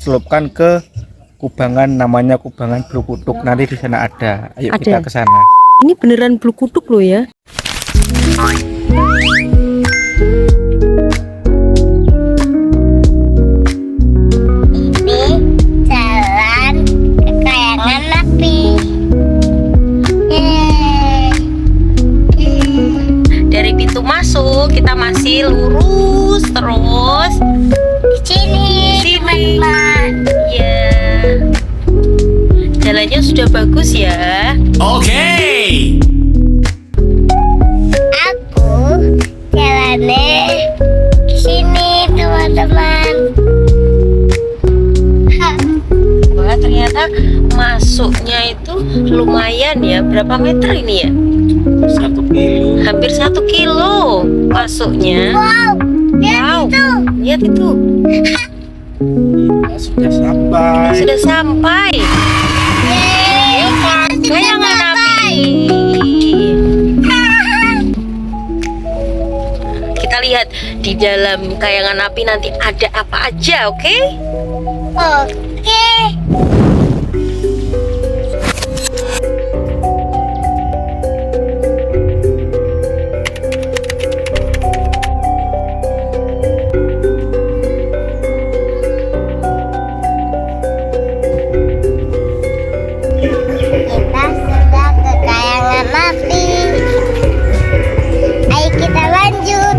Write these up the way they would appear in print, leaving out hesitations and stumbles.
diselupkan ke kubangan, namanya kubangan Blukutuk. Nanti di sana ada. Ayo Ada. kita ke sana. Ini beneran Blukutuk loh ya. Ini jalan ke Kayangan Api. Yeay. Dari pintu masuk kita masih lurus terus. Sini, teman-teman. Ya. Jalannya sudah bagus ya. Okay. Aku jalannya ke sini, teman-teman. Wah, ternyata masuknya itu lumayan ya. Berapa meter ini ya? 1 kilo. Hampir 1 kilo masuknya. Wow, lihat Wow. itu. Lihat itu. Kita sudah sampai. Sudah sampai. Yeay, kita sudah Kayangan sampai. api. Kita lihat di dalam kayangan api nanti ada apa aja, oke? Oke. Kita sudah ke Kayangan Api. Ayo kita lanjut.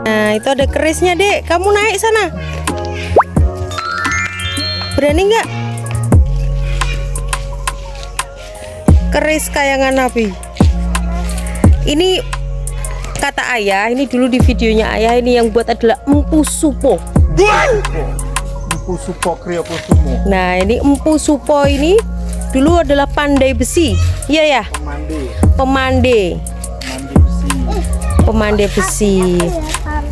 Nah, itu ada kerisnya, Dek. Kamu naik sana. Berani nggak? Keris kayangan api. Ini kata ayah, ini dulu di videonya ayah, ini yang buat adalah Empu Supo. Empu Supo Kriyokusumo. Nah, ini Empu Supo ini dulu adalah pandai besi. Iya ya, Pemandi. pemande. Pemandi besi. Pemandai besi.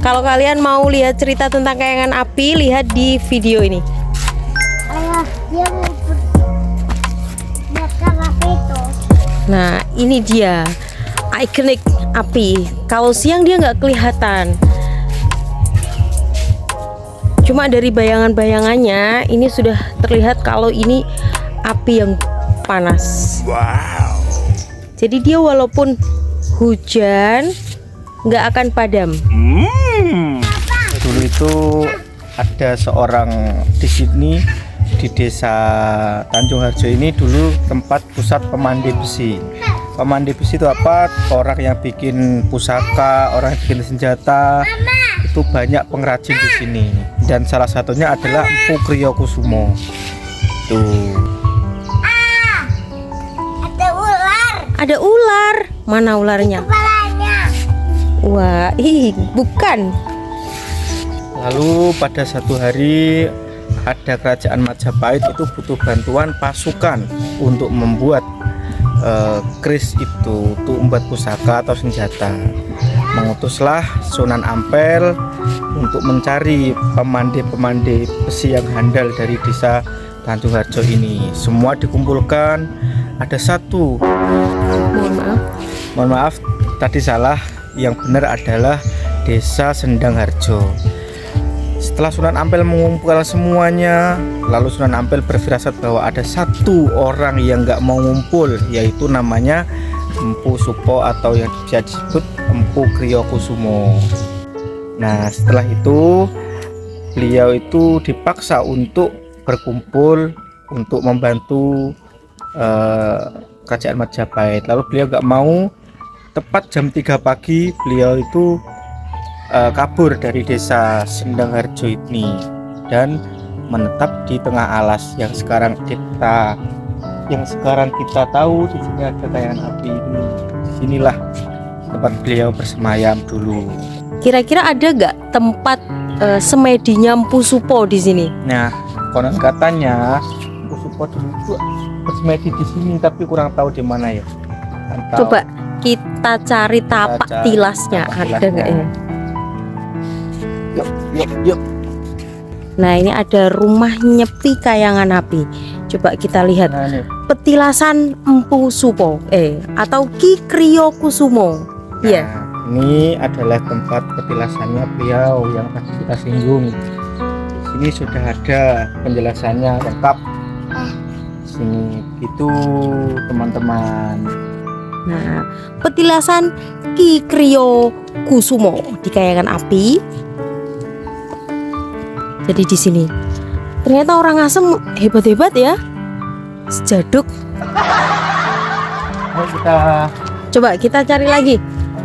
Kalau kalian mau lihat cerita tentang kayangan api, lihat di video ini. Ayah, dia mau bakar apa itu? Nah, ini dia ikonik api. Kalau siang dia nggak kelihatan. Cuma dari bayangan-bayangannya ini sudah terlihat kalau ini api yang panas. Wow. Jadi dia walaupun hujan nggak akan padam. Dulu itu ada seorang di sini, di desa Tanjung Harjo ini dulu tempat pusat pemandi besi. Pemandi besi itu apa? Orang yang bikin pusaka, orang yang bikin senjata. Itu banyak pengrajin di sini. Dan salah satunya adalah Empu Kriyokusumo. Tuh. Ada ular. Ada ular. Mana ularnya? Kepalanya. Wah, bukan. Lalu pada satu hari ada kerajaan Majapahit itu butuh bantuan pasukan untuk membuat keris itu untuk membuat pusaka atau senjata. Mengutuslah Sunan Ampel untuk mencari pemandai-pemandai besi yang handal dari desa Tanjung Harjo ini. Semua dikumpulkan, ada satu. Mohon maaf, tadi salah. Yang benar adalah desa Sendang Harjo. Setelah Sunan Ampel mengumpulkan semuanya, lalu Sunan Ampel berfirasat bahwa ada satu orang yang nggak mau ngumpul, yaitu namanya Empu Supo atau yang bisa disebut Empu Kriyokusumo. Nah, setelah itu beliau itu dipaksa untuk berkumpul untuk membantu kerajaan Majapahit. Lalu beliau nggak mau. Tepat jam 3 pagi beliau itu kabur dari desa Sendang Harjo ini dan menetap di tengah alas yang sekarang kita tahu. Di sini ada kayangan api ini. Disinilah tempat beliau bersemayam dulu. Kira-kira ada nggak tempat semedinya Empu Supo di sini? Nah, konon katanya Empu Supo dulu itu bersemedi di sini, tapi kurang tahu di mana ya. Tahu. Coba kita cari tapak cari tilasnya, tapak ada nggak ya? Yuk. Nah, ini ada rumah Nyepi Kayangan Api. Coba kita lihat. Nah, ini. Petilasan Empu Supo atau Ki Kriyo Kusumo. Ya. Nah, ini adalah tempat petilasannya beliau yang tadi kita singgung. Di sini sudah ada penjelasannya lengkap. Sini itu teman-teman. Nah, petilasan Ki Kriyo Kusumo di Kayangan Api. Jadi di sini ternyata orang Asem hebat-hebat ya. Sejaduk. Ayo kita Coba kita cari lagi.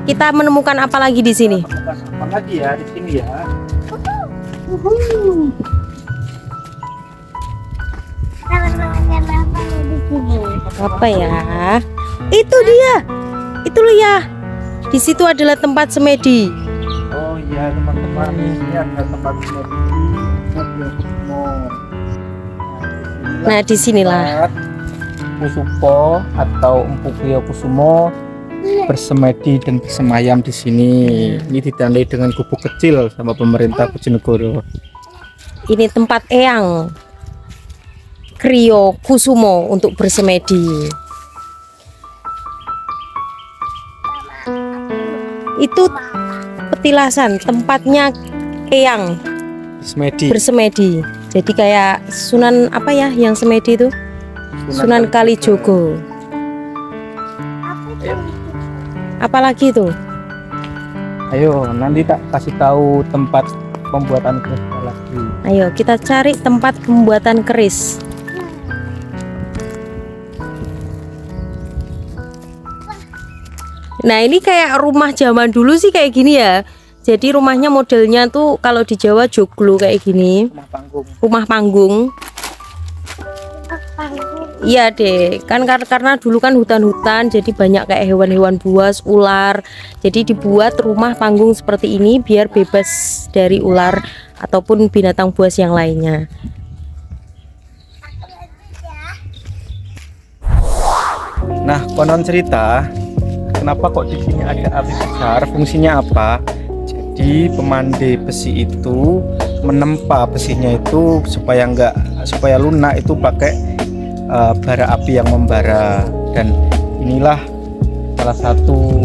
Kita menemukan apa lagi di sini? apa lagi ya di sini ya. Teman-teman apa di sini? Apa ya? Itu dia. Itu loh ya. Di situ adalah tempat semedi. Oh iya teman-teman, ini ada tempat semedi Kusumo. Nah, disinilah. Kusupo atau Empu Kriyo Kusumo bersemedi dan bersemayam di sini. Ini ditandai dengan gubuk kecil sama pemerintah Bojonegoro. Ini tempat Eyang Kriyo Kusumo untuk bersemedi. Itu petilasan tempatnya Eyang Semedi. bersemedi. Jadi kayak Sunan apa ya yang semedi itu? Sunan Kalijogo. Apalagi itu? Ayo nanti tak kasih tahu tempat pembuatan keris lagi. Ayo kita cari tempat pembuatan keris. Nah, ini kayak rumah zaman dulu sih kayak gini ya. Jadi rumahnya modelnya tuh kalau di Jawa joglo kayak gini. Rumah panggung. Rumah panggung. Iya deh, kan karena dulu kan hutan-hutan, jadi banyak kayak hewan-hewan buas, ular. Jadi dibuat rumah panggung seperti ini biar bebas dari ular ataupun binatang buas yang lainnya. Nah, konon cerita, kenapa kok di sini ada api besar? Fungsinya apa? Jadi pemandai besi itu menempa besinya itu supaya lunak itu pakai bara api yang membara, dan inilah salah satu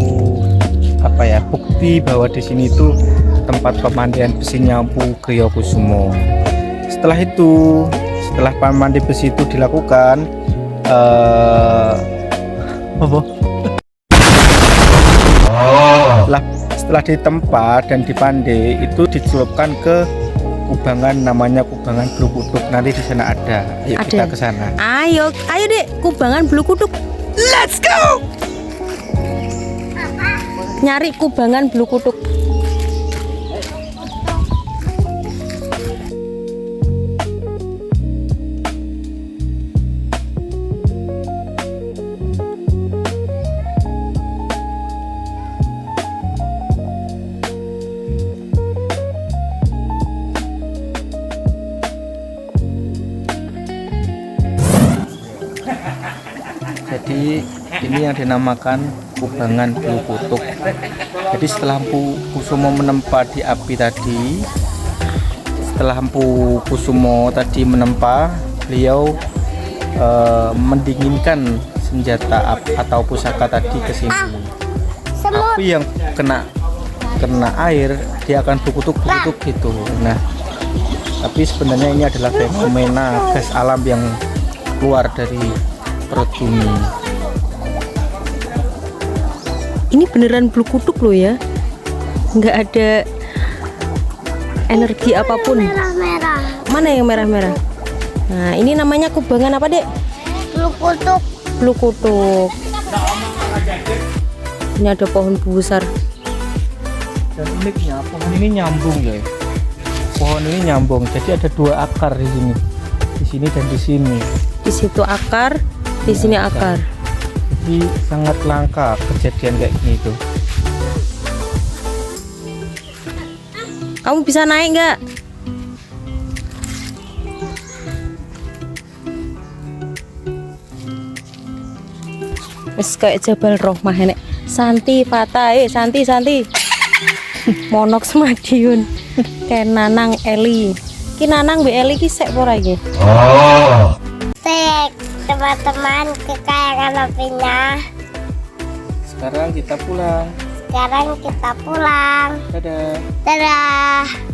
bukti bahwa di sini itu tempat pemandaian besinya Empu Kriyo Kusumo. Setelah pemandai besi itu dilakukan, setelah ditempa dan dipandai itu dicelupkan ke kubangan namanya kubangan Blukutuk. Nanti di sana ada. Ayo Ada. kita ke sana. Ayo deh, kubangan Blukutuk. Let's go. Nyari kubangan Blukutuk. Jadi ini yang dinamakan kubangan Blukutuk. Jadi setelah Empu Kusumo menempa di api tadi, beliau mendinginkan senjata atau pusaka tadi ke sini. Semut. Api yang kena air dia akan blukutuk gitu. Nah, tapi sebenarnya ini adalah fenomena gas alam yang keluar dari perut bumi. Ini beneran Blukutuk loh ya. Nggak ada energi apapun. Merah-merah. Mana yang merah-merah? Nah, ini namanya kubangan apa, Dek? Blukutuk. Blukutuk. Ini ada pohon besar. Dan uniknya pohon ini nyambung ya. Pohon ini nyambung. Jadi ada dua akar di sini. Di sini dan di sini. Di situ akar, di sini akar. Jadi sangat langka kejadian kayak gini tuh. Kamu bisa naik nggak? Wes kayak Jabal Rohmah nek. Santi Fata, Santi. Monok Semadiun. Kenanang Eli. Ki Nanang Mbak Eli ki sek ora iki? Cek teman-teman kekayangan apinya. Sekarang kita pulang. Sekarang kita pulang. Dadah. Dadah.